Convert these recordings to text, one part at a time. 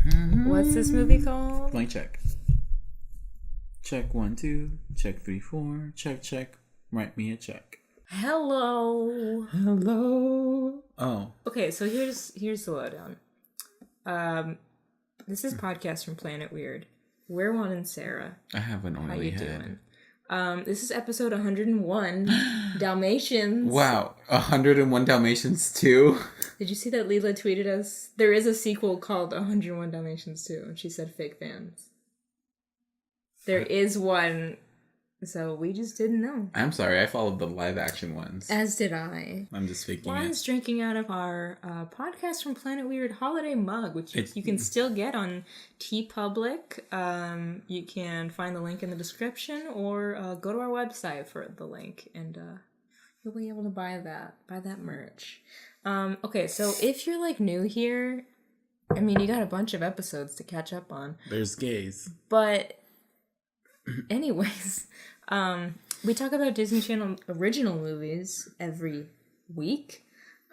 What's this movie called? Blank check. Check 1, 2. Check 3, 4. Check, check. Write me a check. Hello. Oh. Okay, so here's the lowdown. This is podcast from Planet Weird. We're Juan and Sarah. I have an oily head. Doing? This is episode 101. Dalmatians. Wow, 101 Dalmatians 2? Did you see that Leela tweeted us? There is a sequel called 101 Dalmatians 2, and she said fake fans. There is one, so we just didn't know. I'm sorry, I followed the live action ones. As did I. I'm just faking Juan's drinking out of our podcast from Planet Weird holiday mug, which you can still get on TeePublic. You can find the link in the description, or go to our website for the link, and you'll be able to buy that merch. Okay, so if you're like new here, I mean, you got a bunch of episodes to catch up on. There's gays. But anyways, we talk about Disney Channel original movies every week.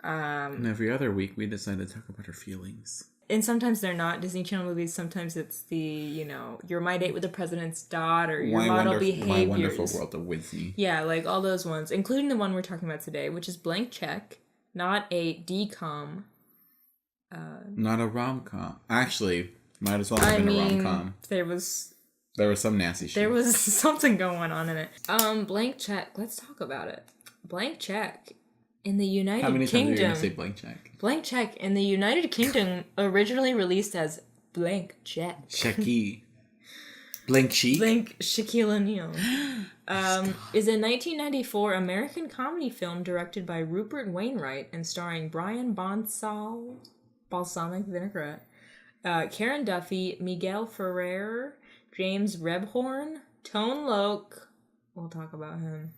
And every other week we decide to talk about our feelings. And sometimes they're not Disney Channel movies. Sometimes it's the, You're My Date with the President's Daughter, Your Model Behaviors. My Wonderful World of Whitney. Yeah, like all those ones, including the one we're talking about today, which is Blank Check, not a DCOM. Not a rom-com. Actually, might as well have been a rom-com. There was some nasty shit. There was something going on in it. Blank Check. Let's talk about it. Blank Check in the United Kingdom. How many times are you going to say Blank Check? Blank Check in the United Kingdom originally released as Blank Check. Checky. Blank Sheik? Blank Shaquille O'Neal. Is a 1994 American comedy film directed by Rupert Wainwright and starring Brian Balsamic Vinaigrette, Karen Duffy, Miguel Ferrer, James Rebhorn, Tone Loc, we'll talk about him,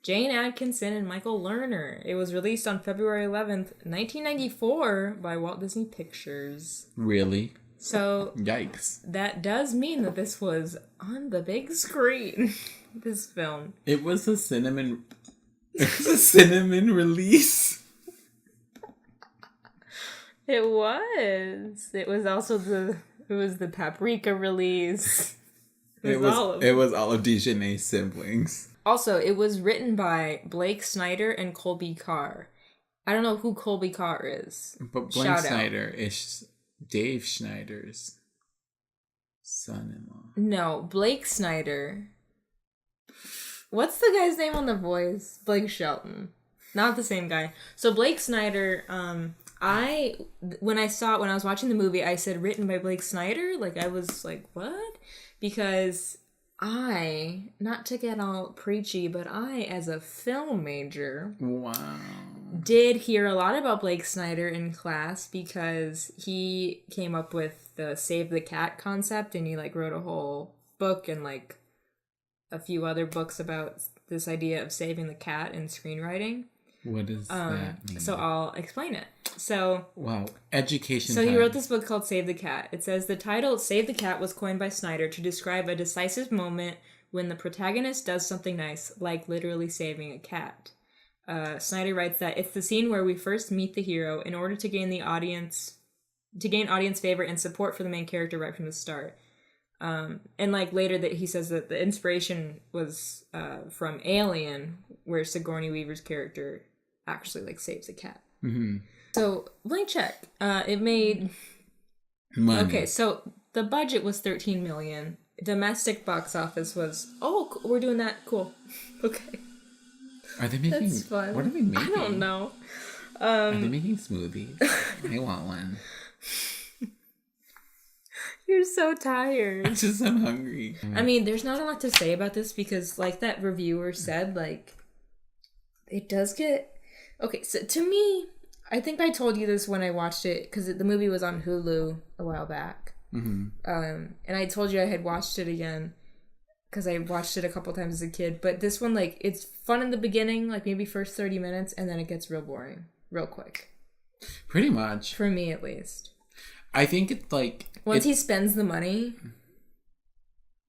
Jane Atkinson, and Michael Lerner. It was released on February 11th, 1994 by Walt Disney Pictures. Really? So, yikes. That does mean that this was on the big screen, this film. It was a cinnamon release. It was. It was also the paprika release. It was all of Dijonay's siblings. Also, it was written by Blake Snyder and Colby Carr. I don't know who Colby Carr is. But Blake Snyder is Dave Schneider's son-in-law. No, Blake Snyder. What's the guy's name on The Voice? Blake Shelton. Not the same guy. So Blake Snyder, when I was watching the movie, I said written by Blake Snyder. Like, I was like, what? Because not to get all preachy, but I, as a film major, wow, did hear a lot about Blake Snyder in class because he came up with the Save the Cat concept, and he like wrote a whole book and like a few other books about this idea of saving the cat in screenwriting. What does that mean? So I'll explain it. So wow, education. So he wrote this book called Save the Cat. It says the title Save the Cat was coined by Snyder to describe a decisive moment when the protagonist does something nice, like literally saving a cat. Snyder writes that it's the scene where we first meet the hero in order to gain audience favor and support for the main character right from the start. And like later that he says that the inspiration was from Alien, where Sigourney Weaver's character actually like saves a cat. Mm-hmm. So Blank Check, it made money. Okay, so the budget was $13 million. Domestic box office was we're doing that, cool. Okay. Are they making? That's fun. What are they making? I don't know. Are they making smoothies? I want one. You're so tired. I'm hungry. I mean, there's not a lot to say about this because, like that reviewer said, like, it does get... Okay, so to me, I think I told you this when I watched it, because the movie was on Hulu a while back. Mm-hmm. And I told you I had watched it again, because I watched it a couple times as a kid. But this one, like, it's fun in the beginning, like maybe first 30 minutes, and then it gets real boring, real quick. Pretty much. For me, at least. I think it's like... Once he spends the money,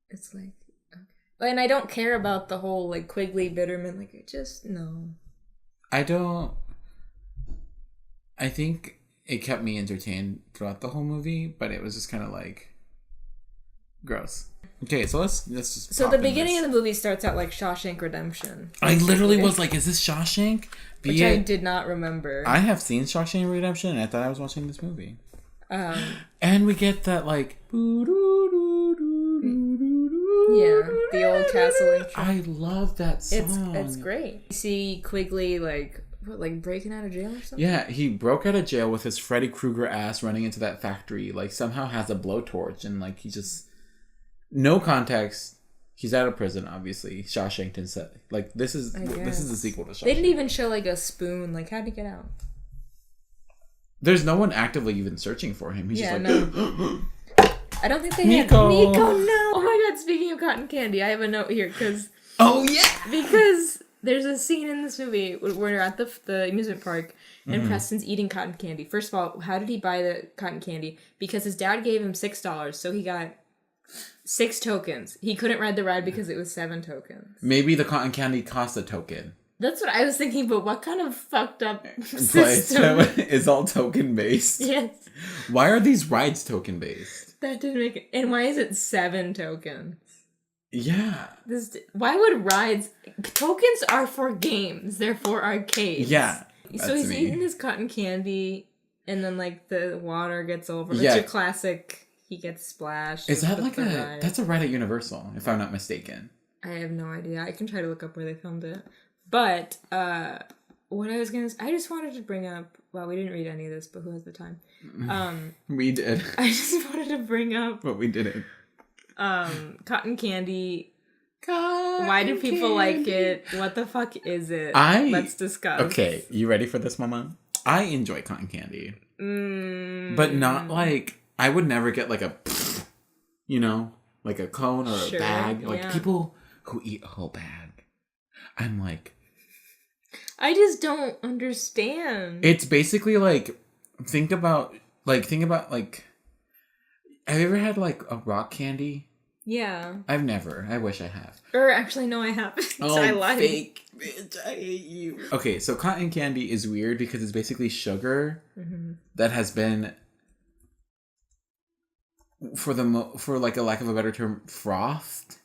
it's like, okay. And I don't care about the whole, like, Quigley Bitterman. Like, no. I don't... I think it kept me entertained throughout the whole movie, but it was just kind of like gross. Okay, so let's just. So the beginning of the movie starts out like Shawshank Redemption. I literally was like, "Is this Shawshank?" Which I did not remember. I have seen Shawshank Redemption, and I thought I was watching this movie. And we get that like. Yeah, the old castle intro. I love that song. It's great. You see Quigley like breaking out of jail or something? Yeah, he broke out of jail with his Freddy Krueger ass running into that factory. Like somehow has a blowtorch and like he just no context. He's out of prison, obviously. Shawshank and set like this is the sequel to Shawshank. They didn't even show like a spoon. Like how'd he get out? There's no one actively even searching for him. He's just like no. I don't think they Nico. had Nico. No. Oh my god! Speaking of cotton candy, I have a note here because. Oh yeah. Because there's a scene in this movie where we're at the amusement park and Preston's eating cotton candy. First of all, how did he buy the cotton candy? Because his dad gave him $6, so he got 6 tokens. He couldn't ride the ride because it was 7 tokens. Maybe the cotton candy cost a token. That's what I was thinking, but what kind of fucked up system is all token based? Yes. Why are these rides token based? That didn't make it. And why is it 7 tokens? Yeah. Why would rides... Tokens are for games. They're for arcades. Yeah. So he's eating his cotton candy, and then, like, the water gets over. Yeah. It's your classic, he gets splashed. Is that like a... That's a ride at Universal, if I'm not mistaken. I have no idea. I can try to look up where they filmed it. But, what I was going to... I just wanted to bring up... Well, we didn't read any of this, but who has the time? We did. I just wanted to bring up... But we didn't. Cotton candy. Why do people like it? What the fuck is it? Let's discuss. Okay, you ready for this, Mama? I enjoy cotton candy. But not like... I would never get like a... You know? Like a cone or a bag. Like people who eat a whole bag. I'm like... I just don't understand. It's basically like... Think about like... Have you ever had like a rock candy? Yeah. I've never. I wish I have. Or actually, no, I haven't. Oh, I lied. Fake bitch, I hate you. Okay, so cotton candy is weird because it's basically sugar that has been, for like a lack of a better term, frothed.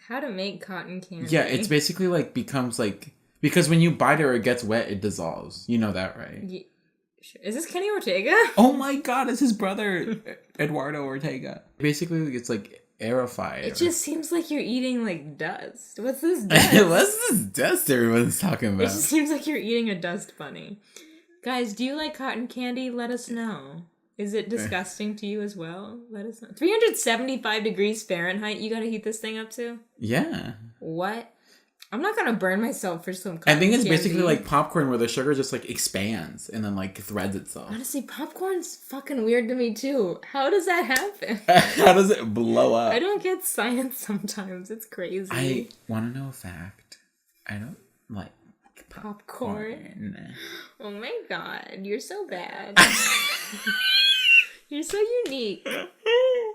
How to make cotton candy? Yeah, it's basically like becomes like because when you bite it or it gets wet, it dissolves. You know that, right? Yeah. Is this Kenny Ortega? Oh my god, it's his brother, Eduardo Ortega. Basically, it's like aerified. It just seems like you're eating like dust. What's this dust? What's this dust everyone's talking about? It just seems like you're eating a dust bunny. Guys, do you like cotton candy? Let us know. Is it disgusting to you as well? Let us know. 375 degrees Fahrenheit you gotta heat this thing up to? Yeah. What? I'm not gonna burn myself for some cotton I think it's candy. basically like popcorn where the sugar just like expands and then like threads itself. Honestly, popcorn's fucking weird to me too. How does that happen? How does it blow up? I don't get science sometimes. It's crazy. I want to know a fact. I don't like popcorn. Oh my god, you're so bad. You're so unique.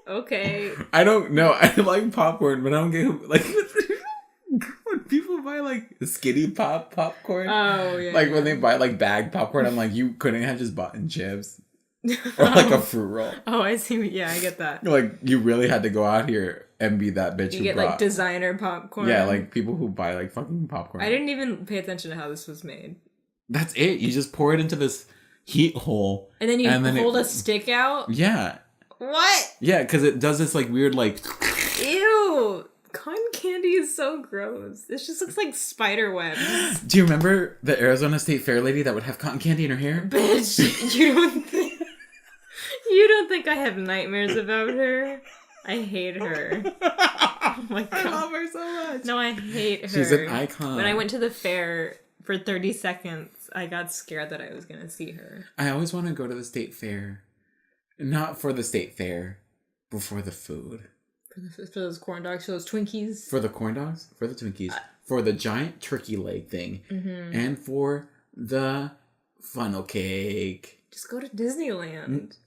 Okay. I don't know. I like popcorn, but I don't get like when people buy like skinny popcorn. Oh yeah. Like when they buy like bag popcorn, I'm like, you couldn't have just bought in chips or like a fruit roll. Oh, I see. Yeah, I get that. Like you really had to go out here and be that bitch. You get like designer popcorn. Yeah, like people who buy like fucking popcorn. I didn't even pay attention to how this was made. That's it. You just pour it into this heat hole, and then you hold a stick out. Yeah. What? Yeah, because it does this like weird like. Ew. Cotton candy is so gross. This just looks like spider webs. Do you remember the Arizona State Fair lady that would have cotton candy in her hair? Bitch, you don't think I have nightmares about her? I hate her. Oh my god. I love her so much. No, I hate her. She's an icon. When I went to the fair for 30 seconds, I got scared that I was going to see her. I always want to go to the state fair. Not for the state fair, but for the food. For those corn dogs, for those Twinkies. For the corn dogs, for the Twinkies, for the giant turkey leg thing, and for the funnel cake. Just go to Disneyland.